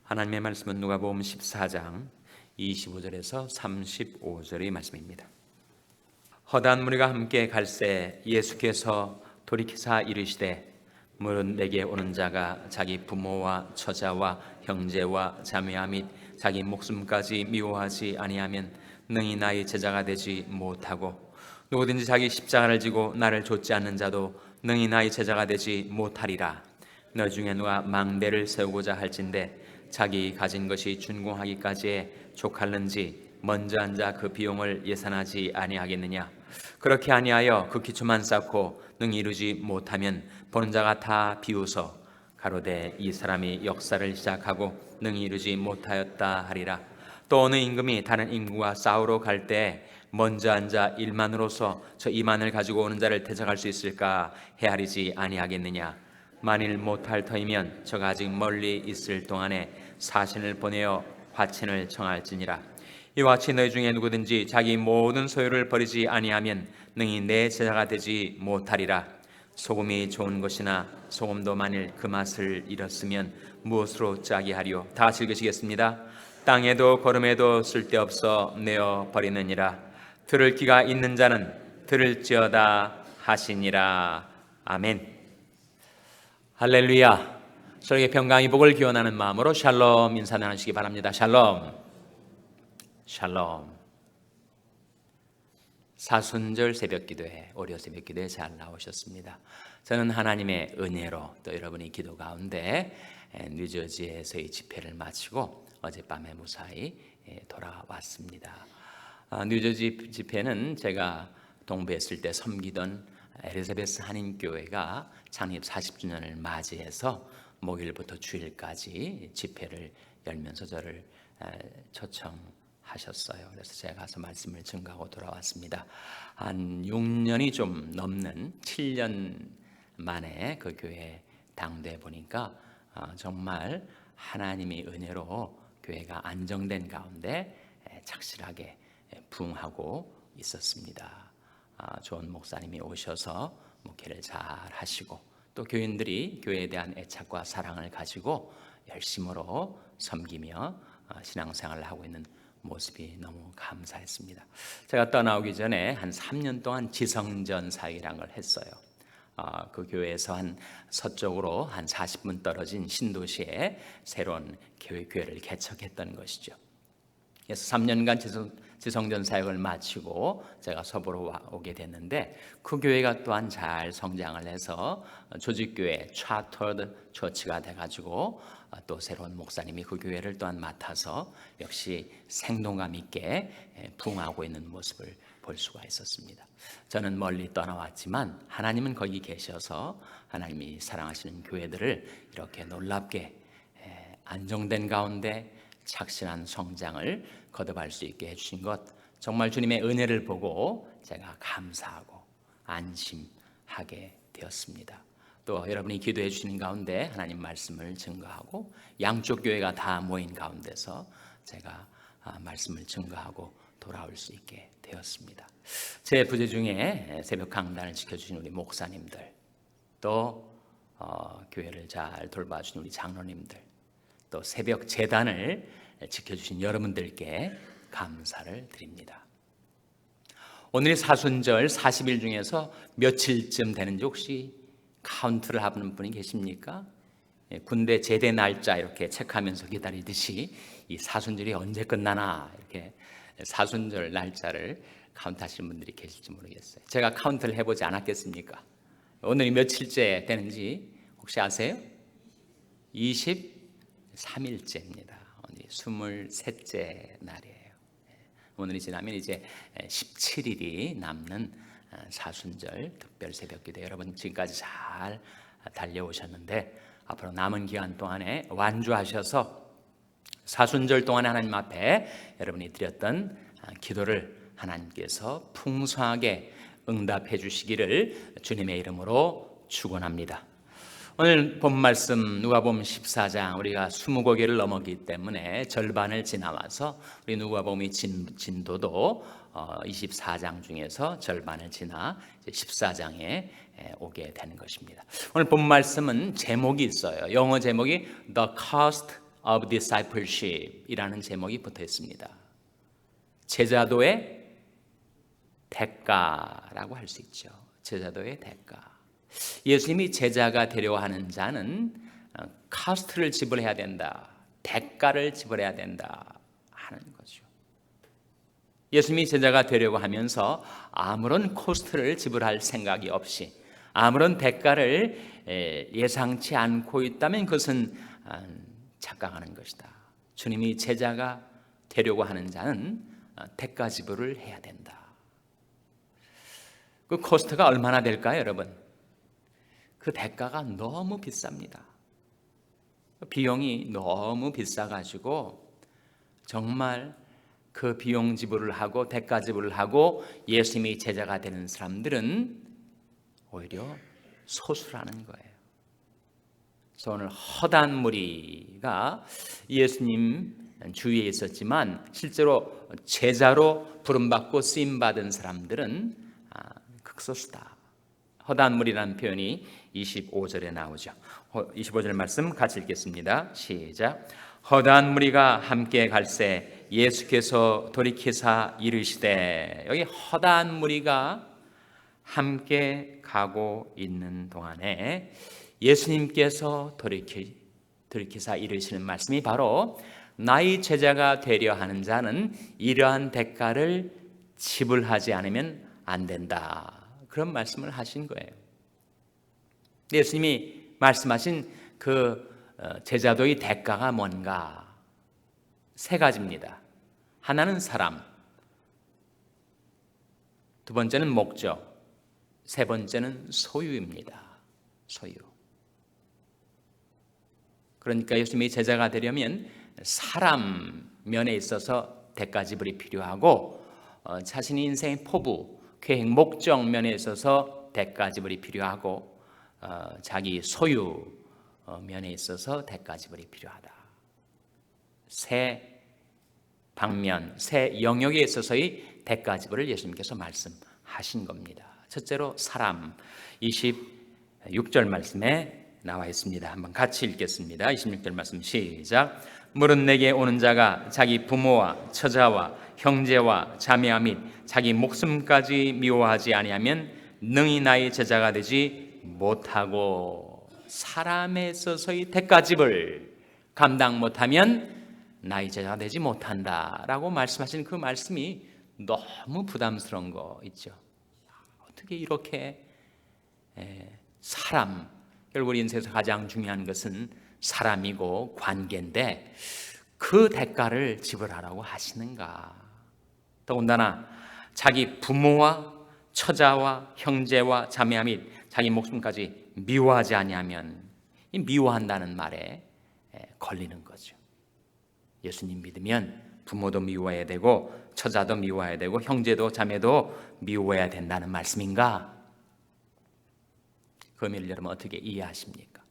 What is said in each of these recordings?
하나님의 말씀은 누가복음 14장 25절에서 35절의 말씀입니다. 허다한 무리가 함께 갈새 예수께서 돌이키사 이르시되 무릇 내게 오는 자가 자기 부모와 처자와 형제와 자매와 및 자기 목숨까지 미워하지 아니하면 능히 나의 제자가 되지 못하고 누구든지 자기 십자가를 지고 나를 좇지 않는 자도 능히 나의 제자가 되지 못하리라. 너 중에 누가 망대를 세우고자 할진대 자기 가진 것이 준공하기까지에 족할는지 먼저 앉아 그 비용을 예산하지 아니하겠느냐. 그렇게 아니하여 그 기초만 쌓고 능히 이루지 못하면 보는 자가 다 비웃어 가로되 이 사람이 역사를 시작하고 능히 이루지 못하였다 하리라. 또 어느 임금이 다른 임금과 싸우러 갈 때 먼저 앉아 1만으로서 저 2만을 가지고 오는 자를 대적할 수 있을까 헤아리지 아니하겠느냐. 만일 못할 터이면 저가 아직 멀리 있을 동안에 사신을 보내어 화친을 청할지니라. 이와 같이 너희 중에 누구든지 자기 모든 소유를 버리지 아니하면 능히 내 제자가 되지 못하리라. 소금이 좋은 것이나 소금도 만일 그 맛을 잃었으면 무엇으로 짜게 하리요. 다 같이 읽으시겠습니다. 땅에도 거름에도 쓸데없어 내어 버리느니라. 들을 귀가 있는 자는 들을지어다 하시니라. 아멘. 할렐루야. 서로에게 평강의 복을 기원하는 마음으로 샬롬 인사 나누시기 바랍니다. 샬롬. 샬롬. 사순절 새벽기도회, 오려 새벽기도회 잘 나오셨습니다. 저는 하나님의 은혜로 또 여러분이 기도 가운데 뉴저지에서의 집회를 마치고 어젯밤에 무사히 돌아왔습니다. 뉴저지 집회는 제가 동부에 있을 때 섬기던 엘리자베스 한인교회가 창립 40주년을 맞이해서 목요일부터 주일까지 집회를 열면서 저를 초청하셨어요. 그래서 제가 가서 말씀을 증거하고 돌아왔습니다. 한 6년이 좀 넘는 7년 만에 그 교회 당대에 보니까 정말 하나님의 은혜로 교회가 안정된 가운데 착실하게 부흥하고 있었습니다. 좋은 목사님이 오셔서 목회를 잘 하시고 또 교인들이 교회에 대한 애착과 사랑을 가지고 열심으로 섬기며 신앙생활을 하고 있는 모습이 너무 감사했습니다. 제가 떠나오기 전에 한 3년 동안 지성전 사역이라는 걸 했어요. 그 교회에서 한 서쪽으로 한 40분 떨어진 신도시에 새로운 교회를 개척했던 것이죠. 그래서 3년간 지성전 사역을 마치고 제가 서부로 오게 됐는데 그 교회가 또한 잘 성장을 해서 조직교회 차터드 처치가 돼가지고 또 새로운 목사님이 그 교회를 또한 맡아서 역시 생동감 있게 부흥하고 있는 모습을 볼 수가 있었습니다. 저는 멀리 떠나왔지만 하나님은 거기 계셔서 하나님이 사랑하시는 교회들을 이렇게 놀랍게 안정된 가운데 착실한 성장을 거듭할 수 있게 해주신 것 정말 주님의 은혜를 보고 제가 감사하고 안심하게 되었습니다. 또 여러분이 기도해 주시는 가운데 하나님 말씀을 증거하고 양쪽 교회가 다 모인 가운데서 제가 말씀을 증거하고 돌아올 수 있게 되었습니다. 제 부재 중에 새벽 강단을 지켜주신 우리 목사님들 또 교회를 잘 돌봐주신 우리 장로님들 또 새벽 제단을 지켜주신 여러분들께 감사를 드립니다. 오늘이 사순절 40일 중에서 며칠쯤 되는지 혹시 카운트를 하는 분이 계십니까? 군대 제대 날짜 이렇게 체크하면서 기다리듯이 이 사순절이 언제 끝나나 이렇게 사순절 날짜를 카운트하시는 분들이 계실지 모르겠어요. 제가 카운트를 해보지 않았겠습니까? 오늘이 며칠째 되는지 혹시 아세요? 23일째입니다. 오늘이 23째 날이에요. 오늘이 지나면 이제 17일이 남는 사순절 특별 새벽기도 여러분 지금까지 잘 달려오셨는데 앞으로 남은 기간 동안에 완주하셔서 사순절 동안에 하나님 앞에 여러분이 드렸던 기도를 하나님께서 풍성하게 응답해 주시기를 주님의 이름으로 축원합니다. 오늘 본 말씀 누가복음 14장 우리가 20곡을 넘었기 때문에 절반을 지나와서 우리 누가복음의 진도도 24장 중에서 절반을 지나 14장에 오게 되는 것입니다. 오늘 본 말씀은 제목이 있어요. 영어 제목이 The Cost of discipleship이라는 제목이 붙어 있습니다. 제자도의 대가라고 할 수 있죠. 제자도의 대가. 예수님이 제자가 되려 하는 자는 카스트를 지불해야 된다, 대가를 지불해야 된다 하는 거죠. 예수님이 제자가 되려고 하면서 아무런 코스트를 지불할 생각이 없이, 아무런 대가를 예상치 않고 있다면 그것은 착각하는 것이다. 주님이 제자가 되려고 하는 자는 대가 지불을 해야 된다. 그 코스트가 얼마나 될까요, 여러분? 그 대가가 너무 비쌉니다. 비용이 너무 비싸가지고 정말 그 비용 지불을 하고 대가 지불을 하고 예수님이 제자가 되는 사람들은 오히려 소수라는 거예요. 그래서 오늘 허다한 무리가 예수님 주위에 있었지만 실제로 제자로 부름받고 쓰임받은 사람들은 극소수다. 허다한 무리라는 표현이 25절에 나오죠. 25절 말씀 같이 읽겠습니다. 시작. 허다한 무리가 함께 갈새 예수께서 돌이키사 이르시되, 여기 허다한 무리가 함께 가고 있는 동안에 예수님께서 돌이키사 이르시는 말씀이 바로 나의 제자가 되려 하는 자는 이러한 대가를 지불하지 않으면 안 된다, 그런 말씀을 하신 거예요. 예수님이 말씀하신 그 제자도의 대가가 뭔가? 세 가지입니다. 하나는 사람, 두 번째는 목적, 세 번째는 소유입니다. 소유. 그러니까 예수님이 제자가 되려면 사람 면에 있어서 대가 지불이 필요하고, 자신의 인생의 포부, 계획, 목적 면에 있어서 대가 지불이 필요하고, 자기 소유 면에 있어서 대가 지불이 필요하다. 세 방면, 세 영역에 있어서의 대가 지불을 예수님께서 말씀하신 겁니다. 첫째로 사람, 26절 말씀에 나와 있습니다. 한번 같이 읽겠습니다. 26절 말씀 시작. 물은 내게 오는 자가 자기 부모와 처자와 형제와 자매와 및 자기 목숨까지 미워하지 아니하면 능히 나의 제자가 되지 못하고, 사람에 있어서의 대가 지불 감당 못하면 나의 제자가 되지 못한다라고 말씀하신 그 말씀이 너무 부담스러운 거 있죠. 어떻게 이렇게 사람, 결국 우리 인생에서 가장 중요한 것은 사람이고 관계인데 그 대가를 지불하라고 하시는가? 더군다나 자기 부모와 처자와 형제와 자매와 및 자기 목숨까지 미워하지 아니하면, 이 미워한다는 말에 걸리는 거죠. 예수님 믿으면 부모도 미워해야 되고 처자도 미워해야 되고 형제도 자매도 미워해야 된다는 말씀인가? 그 의미를 여러분 어떻게 이해하십니까?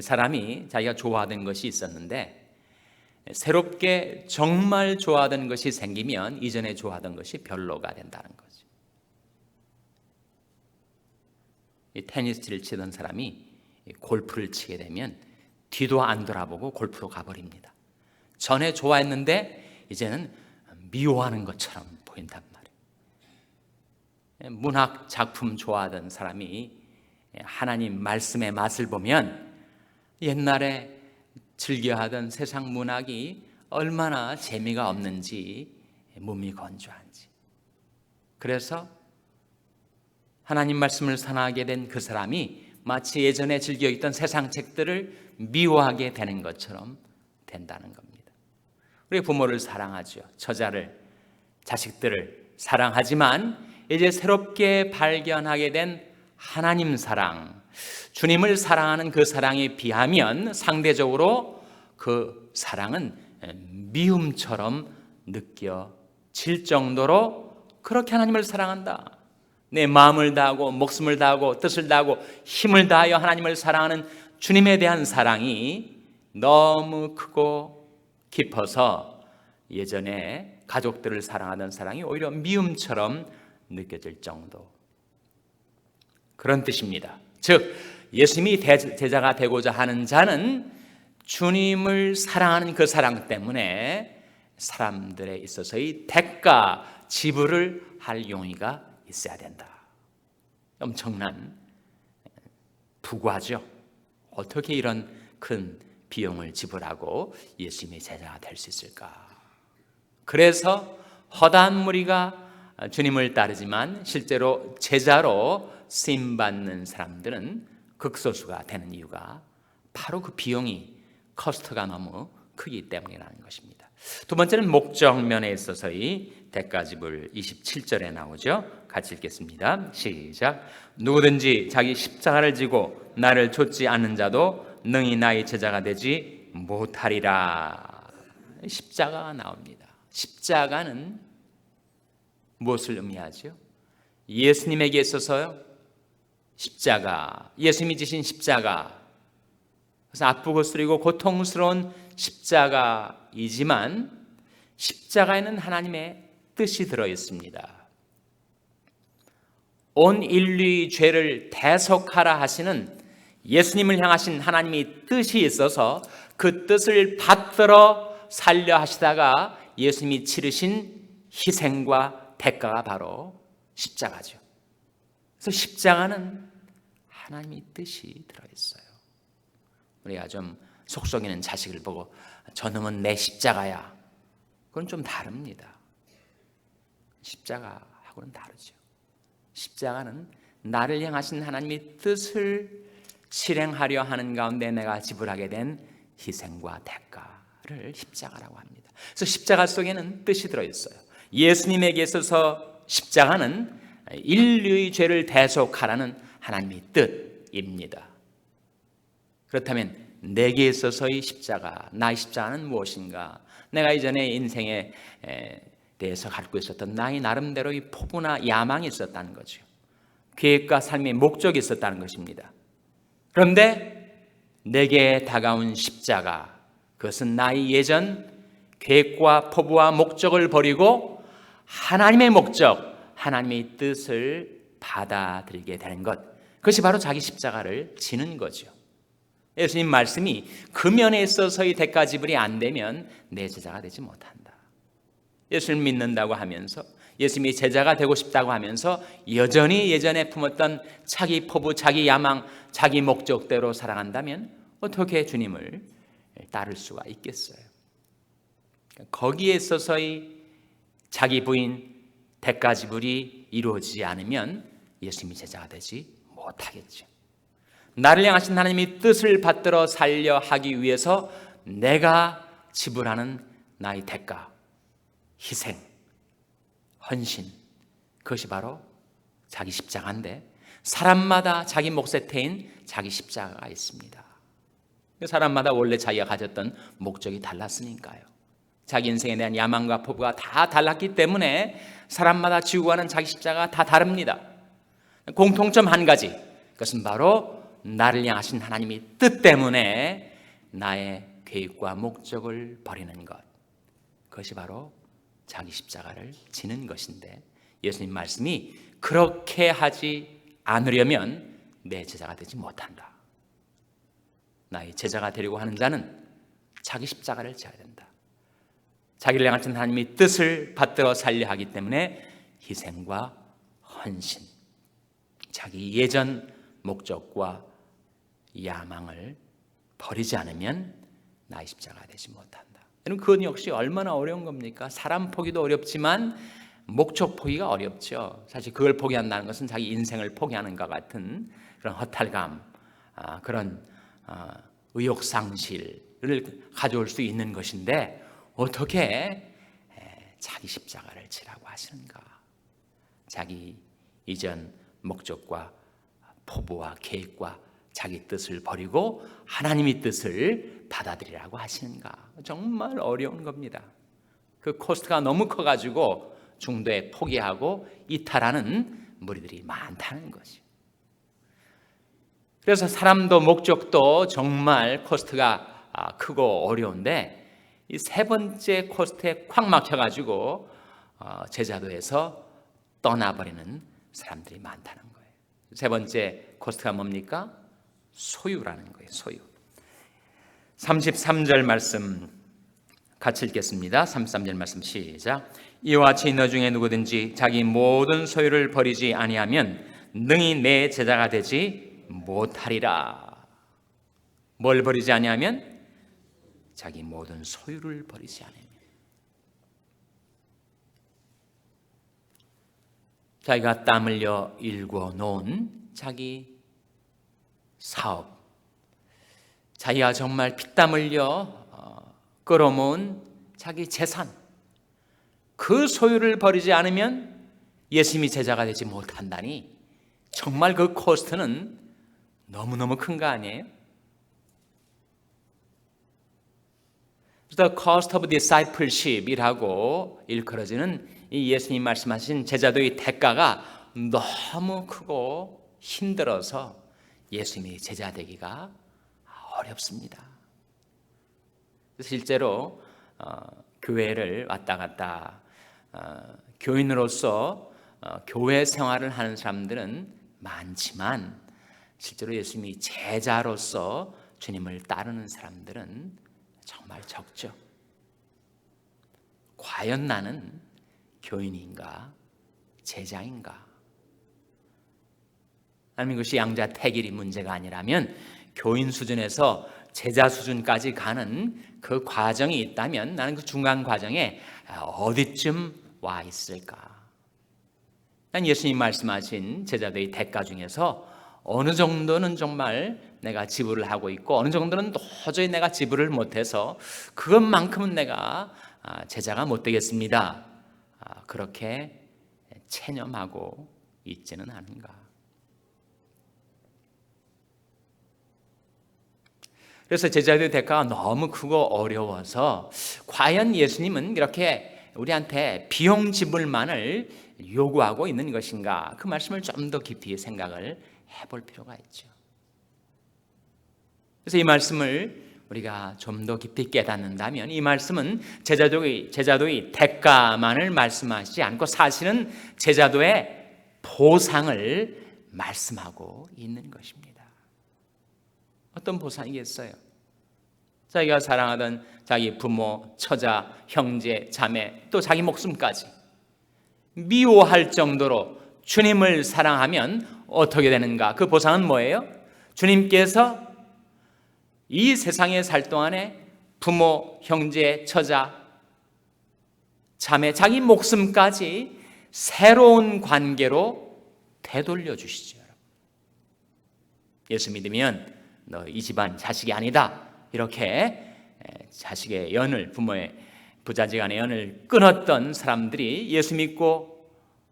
사람이 자기가 좋아하던 것이 있었는데 새롭게 정말 좋아하던 것이 생기면 이전에 좋아하던 것이 별로가 된다는 거죠. 이 테니스를 치던 사람이 골프를 치게 되면 뒤도 안 돌아보고 골프로 가버립니다. 전에 좋아했는데 이제는 미워하는 것처럼 보인단 말이에요. 문학 작품 좋아하던 사람이 하나님 말씀의 맛을 보면 옛날에 즐겨하던 세상 문학이 얼마나 재미가 없는지, 몸이 건조한지. 그래서 하나님 말씀을 사랑하게 된 그 사람이 마치 예전에 즐겨 읽던 세상 책들을 미워하게 되는 것처럼 된다는 겁니다. 우리 부모를 사랑하죠. 처자를, 자식들을 사랑하지만 이제 새롭게 발견하게 된 하나님 사랑, 주님을 사랑하는 그 사랑에 비하면 상대적으로 그 사랑은 미움처럼 느껴질 정도로 그렇게 하나님을 사랑한다. 내 마음을 다하고 목숨을 다하고 뜻을 다하고 힘을 다하여 하나님을 사랑하는 주님에 대한 사랑이 너무 크고 깊어서 예전에 가족들을 사랑하던 사랑이 오히려 미움처럼 느껴질 정도, 그런 뜻입니다. 즉 예수님이 제자가 되고자 하는 자는 주님을 사랑하는 그 사랑 때문에 사람들에 있어서의 대가 지불을 할 용의가 있어야 된다. 엄청난 부과죠. 어떻게 이런 큰 비용을 지불하고 예수님의 제자가 될 수 있을까? 그래서 허다한 무리가 주님을 따르지만 실제로 제자로 쓰임받는 사람들은 극소수가 되는 이유가 바로 그 비용이 커스트가 너무 크기 때문이라는 것입니다. 두 번째는 목적면에 있어서의 대가지불 27절에 나오죠. 같이 읽겠습니다. 시작. 누구든지 자기 십자가를 지고 나를 좇지 않는 자도 능히 나의 제자가 되지 못하리라. 십자가가 나옵니다. 십자가는 무엇을 의미하죠? 예수님에게 있어서요, 십자가, 예수님이 지신 십자가, 그래서 아프고 쓰리고 고통스러운 십자가이지만 십자가에는 하나님의 뜻이 들어 있습니다. 온 인류의 죄를 대속하라 하시는 예수님을 향하신 하나님의 뜻이 있어서 그 뜻을 받들어 살려 하시다가 예수님이 치르신 희생과 대가가 바로 십자가죠. 그래서 십자가는 하나님의 뜻이 들어있어요. 우리가 좀 속썩이는 자식을 보고 저놈은 내 십자가야, 그건 좀 다릅니다. 십자가하고는 다르죠. 십자가는 나를 향하신 하나님의 뜻을 실행하려 하는 가운데 내가 지불하게 된 희생과 대가를 십자가라고 합니다. 그래서 십자가 속에는 뜻이 들어있어요. 예수님에게 있어서 십자가는 인류의 죄를 대속하라는 하나님의 뜻입니다. 그렇다면 내게 있어서의 십자가, 나의 십자가는 무엇인가? 내가 이전에 인생에 대해서 갖고 있었던 나의 나름대로의 포부나 야망이 있었다는 거죠. 계획과 삶의 목적이 있었다는 것입니다. 그런데 내게 다가온 십자가, 그것은 나의 예전 계획과 포부와 목적을 버리고 하나님의 목적, 하나님의 뜻을 받아들이게 되는 것, 그것이 바로 자기 십자가를 지는 거죠. 예수님 말씀이 그 면에 있어서의 대가 지불이 안 되면 내 제자가 되지 못한다. 예수를 믿는다고 하면서, 예수님이 제자가 되고 싶다고 하면서 여전히 예전에 품었던 자기 포부, 자기 야망, 자기 목적대로 살아간다면 어떻게 주님을 따를 수가 있겠어요? 거기에 있어서의 자기 부인 대가 지불이 이루어지지 않으면 예수님이 제자가 되지 못하겠죠. 나를 향하신 하나님의 뜻을 받들어 살려 하기 위해서 내가 지불하는 나의 대가, 희생, 헌신, 그것이 바로 자기 십자가인데 사람마다 자기 몫에 태인 자기 십자가가 있습니다. 사람마다 원래 자기가 가졌던 목적이 달랐으니까요. 자기 인생에 대한 야망과 포부가 다 달랐기 때문에 사람마다 지고 가는 자기 십자가가 다 다릅니다. 공통점 한 가지, 그것은 바로 나를 향하신 하나님의 뜻 때문에 나의 계획과 목적을 버리는 것, 그것이 바로 자기 십자가를 지는 것인데 예수님 말씀이 그렇게 하지 않으려면 내 제자가 되지 못한다. 나의 제자가 되려고 하는 자는 자기 십자가를 져야 된다. 자기를 향하신 하나님의 뜻을 받들어 살려 하기 때문에 희생과 헌신, 자기 예전 목적과 야망을 버리지 않으면 나의 십자가 되지 못한다. 여러분, 그건 역시 얼마나 어려운 겁니까? 사람 포기도 어렵지만 목적 포기가 어렵죠. 사실 그걸 포기한다는 것은 자기 인생을 포기하는 것 같은 그런 허탈감, 그런 의욕상실을 가져올 수 있는 것인데 어떻게 자기 십자가를 지라고 하시는가? 자기 이전 목적과 포부와 계획과 자기 뜻을 버리고 하나님의 뜻을 받아들이라고 하시는가? 정말 어려운 겁니다. 그 코스트가 너무 커가지고 중도에 포기하고 이탈하는 무리들이 많다는 거죠. 그래서 사람도 목적도 정말 코스트가 크고 어려운데 이 세 번째 코스트에 콱 막혀가지고 제자도에서 떠나버리는 사람들이 많다는 거예요. 세 번째 코스트가 뭡니까? 소유라는 거예요. 소유. 33절 말씀 같이 읽겠습니다. 33절 말씀 시작. 이와 같이 너 중에 누구든지 자기 모든 소유를 버리지 아니하면 능히 내 제자가 되지 못하리라. 뭘 버리지 아니하면? 자기 모든 소유를 버리지 않으면. 자기가 땀 흘려 일궈 놓은 자기 사업, 자기가 정말 피땀 흘려 끌어모은 자기 재산, 그 소유를 버리지 않으면 예수님이 제자가 되지 못한다니, 정말 그 코스트는 너무너무 큰 거 아니에요? The cost of discipleship이라고 일컬어지는 이 예수님 말씀하신 제자도의 대가가 너무 크고 힘들어서 예수님이 제자 되기가 어렵습니다. 실제로 교회를 왔다 갔다 교인으로서 교회 생활을 하는 사람들은 많지만 실제로 예수님이 제자로서 주님을 따르는 사람들은 정말 적죠. 과연 나는 교인인가 제자인가? 아니면 그것이 양자택일이 문제가 아니라면 교인 수준에서 제자 수준까지 가는 그 과정이 있다면 나는 그 중간 과정에 어디쯤 와 있을까? 난 예수님 말씀하신 제자들의 대가 중에서 어느 정도는 정말 내가 지불을 하고 있고 어느 정도는 도저히 내가 지불을 못해서 그것만큼은 내가 제자가 못 되겠습니다. 그렇게 체념하고 있지는 않은가? 그래서 제자들의 대가가 너무 크고 어려워서 과연 예수님은 이렇게 우리한테 비용 지불만을 요구하고 있는 것인가? 그 말씀을 좀 더 깊이 생각을 해볼 필요가 있죠. 그래서 이 말씀을 우리가 좀 더 깊이 깨닫는다면 이 말씀은 제자도의 대가만을 말씀하시지 않고 사실은 제자도의 보상을 말씀하고 있는 것입니다. 어떤 보상이겠어요? 자기가 사랑하던 자기 부모, 처자, 형제, 자매, 또 자기 목숨까지 미워할 정도로 주님을 사랑하면 어떻게 되는가? 그 보상은 뭐예요? 주님께서 이 세상에 살 동안에 부모, 형제, 처자, 자매, 자기 목숨까지 새로운 관계로 되돌려 주시죠. 예수 믿으면 너 이 집안 자식이 아니다, 이렇게 자식의 연을, 부모의 부자지간의 연을 끊었던 사람들이 예수 믿고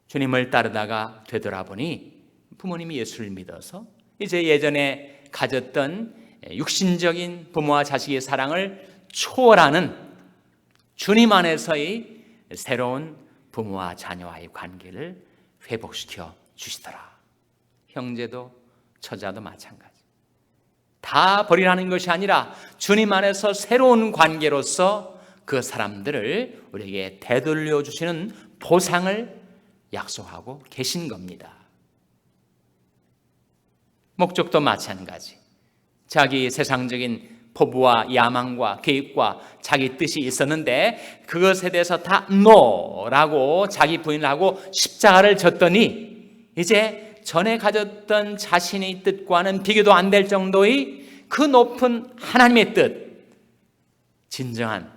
주님을 따르다가 되돌아보니 부모님이 예수를 믿어서 이제 예전에 가졌던 육신적인 부모와 자식의 사랑을 초월하는 주님 안에서의 새로운 부모와 자녀와의 관계를 회복시켜 주시더라. 형제도 처자도 마찬가지. 다 버리라는 것이 아니라 주님 안에서 새로운 관계로서 그 사람들을 우리에게 되돌려 주시는 보상을 약속하고 계신 겁니다. 목적도 마찬가지. 자기 세상적인 포부와 야망과 계획과 자기 뜻이 있었는데 그것에 대해서 다 NO라고 자기 부인을 하고 십자가를 졌더니 이제 전에 가졌던 자신의 뜻과는 비교도 안 될 정도의 그 높은 하나님의 뜻, 진정한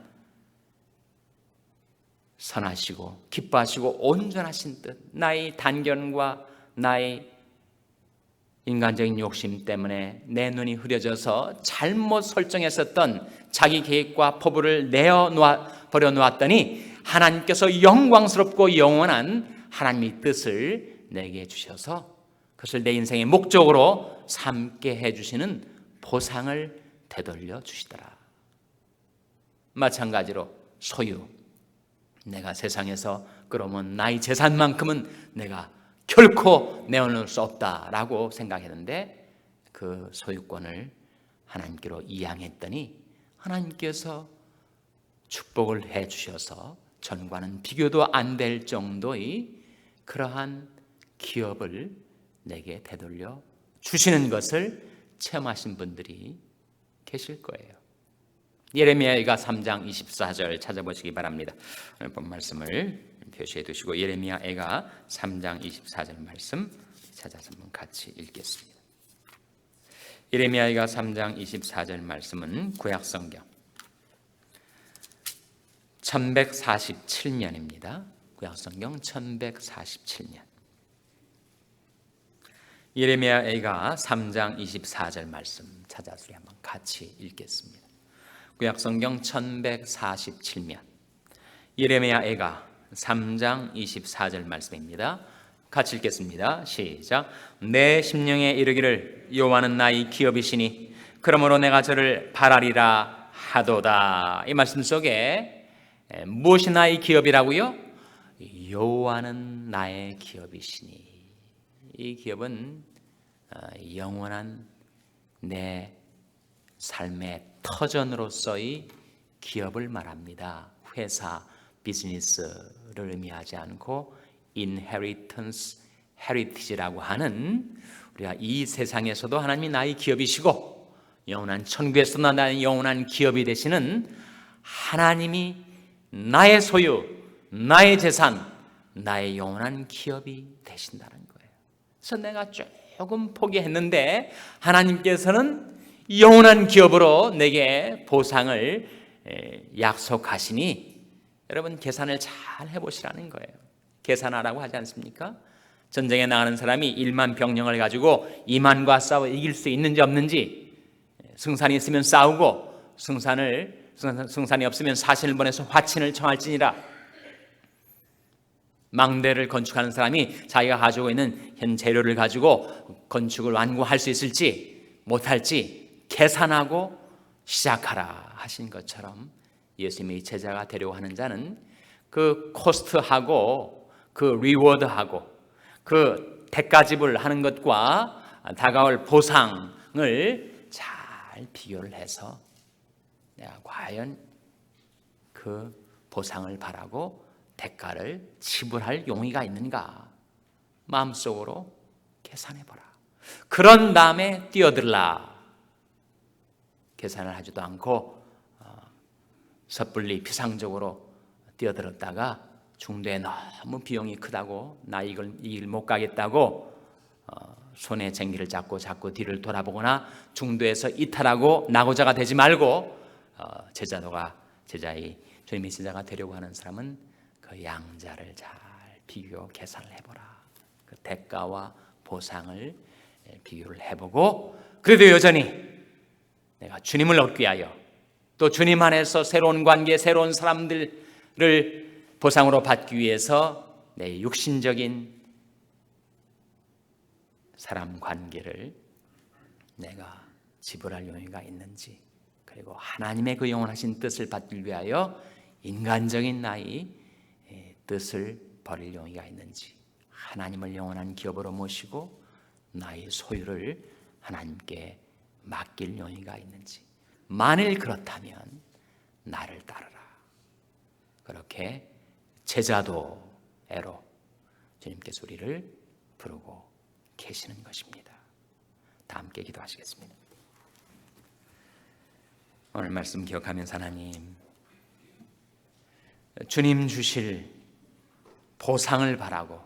선하시고 기뻐하시고 온전하신 뜻, 나의 단견과 나의 인간적인 욕심 때문에 내 눈이 흐려져서 잘못 설정했었던 자기 계획과 포부를 버려 놓았더니 하나님께서 영광스럽고 영원한 하나님의 뜻을 내게 주셔서 그것을 내 인생의 목적으로 삼게 해주시는 보상을 되돌려 주시더라. 마찬가지로 소유, 내가 세상에서 끌어모은 나의 재산만큼은 내가 결코 내어놓을 수 없다라고 생각했는데 그 소유권을 하나님께로 이양했더니 하나님께서 축복을 해 주셔서 전과는 비교도 안 될 정도의 그러한 기업을 내게 되돌려 주시는 것을 체험하신 분들이 계실 거예요. 예레미야가 3장 24절 찾아보시기 바랍니다. 오늘 본 말씀을 표시해 두시고 예레미야가 3장 24절 말씀 찾아서 한번 같이 읽겠습니다. 예레미야가 3장 24절 말씀은 구약성경 1147년입니다. 구약성경 1147년. 예레미야가 3장 24절 말씀 찾아서 한번 같이 읽겠습니다. 구약성경 1147년 예레미야가 3장 24절 말씀입니다. 같이 읽겠습니다. 시작. 내 심령에 이르기를 여호와는 나의 기업이시니 그러므로 내가 저를 바라리라 하도다. 이 말씀 속에 무엇이 나의 기업이라고요? 여호와는 나의 기업이시니. 이 기업은 영원한 내 삶의 터전으로서의 기업을 말합니다. 회사, 비즈니스를 의미하지 않고 inheritance, heritage라고 하는 우리가 이 세상에서도 하나님이 나의 기업이시고 영원한 천국에서도 나의 영원한 기업이 되시는 하나님이 나의 소유, 나의 재산, 나의 영원한 기업이 되신다는 거예요. 그래서 내가 조금 포기했는데 하나님께서는 영원한 기업으로 내게 보상을 약속하시니 여러분 계산을 잘 해보시라는 거예요. 계산하라고 하지 않습니까? 전쟁에 나가는 사람이 1만 병력을 가지고 2만과 싸워 이길 수 있는지 없는지, 승산이 있으면 싸우고 승산이 없으면 사신을 보내서 화친을 청할지니라. 망대를 건축하는 사람이 자기가 가지고 있는 현 재료를 가지고 건축을 완공할 수 있을지 못할지 계산하고 시작하라 하신 것처럼 예수님의 제자가 되려고 하는 자는 그 코스트하고 그 리워드하고 그 대가집을 하는 것과 다가올 보상을 잘 비교를 해서 내가 과연 그 보상을 바라고 대가를 지불할 용의가 있는가 마음속으로 계산해보라. 그런 다음에 뛰어들라. 계산을 하지도 않고 섣불리 피상적으로 뛰어들었다가 중도에 너무 비용이 크다고 나 이걸 이 길 못 가겠다고 손에 쟁기를 잡고 자꾸 뒤를 돌아보거나 중도에서 이탈하고 낙오자가 되지 말고 제자의 주님의 제자가 되려고 하는 사람은 그 양자를 잘 비교 계산을 해보라. 그 대가와 보상을 비교를 해보고 그래도 여전히 내가 주님을 얻기 위하여 또 주님 안에서 새로운 관계, 새로운 사람들을 보상으로 받기 위해서 내 육신적인 사람 관계를 내가 지불할 용의가 있는지, 그리고 하나님의 그 영원하신 뜻을 받기 위하여 인간적인 나의 뜻을 버릴 용의가 있는지, 하나님을 영원한 기업으로 모시고 나의 소유를 하나님께 맡길 용의가 있는지, 만일 그렇다면 나를 따르라. 그렇게 제자도애로 주님께서 우리를 부르고 계시는 것입니다. 다 함께 기도하시겠습니다. 오늘 말씀 기억하면서 하나님, 주님 주실 보상을 바라고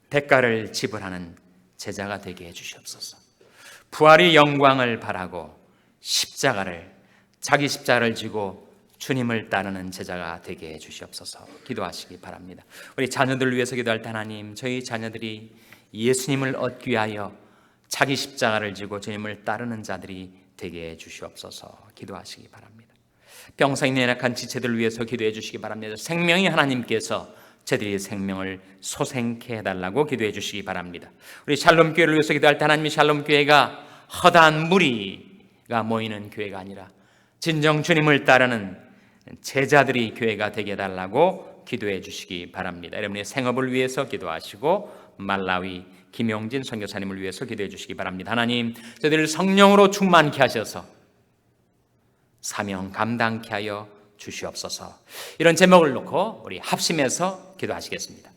대가를 지불하는 제자가 되게 해주시옵소서. 부활의 영광을 바라고 자기 십자가를 지고 주님을 따르는 제자가 되게 해주시옵소서. 기도하시기 바랍니다. 우리 자녀들을 위해서 기도할 때 하나님, 저희 자녀들이 예수님을 얻기 위하여 자기 십자가를 지고 주님을 따르는 자들이 되게 해주시옵소서. 기도하시기 바랍니다. 병상에 내락한 지체들을 위해서 기도해 주시기 바랍니다. 생명이 하나님께서 저들의 생명을 소생케 해달라고 기도해 주시기 바랍니다. 우리 샬롬교회를 위해서 기도할 때 하나님이 샬롬교회가 허다한 무리가 모이는 교회가 아니라 진정 주님을 따르는 제자들이 교회가 되게 해달라고 기도해 주시기 바랍니다. 여러분의 생업을 위해서 기도하시고 말라위 김용진 선교사님을 위해서 기도해 주시기 바랍니다. 하나님, 저희들을 성령으로 충만케 하셔서 사명 감당케 하여 주시옵소서. 이런 제목을 놓고 우리 합심해서 기도하시겠습니다.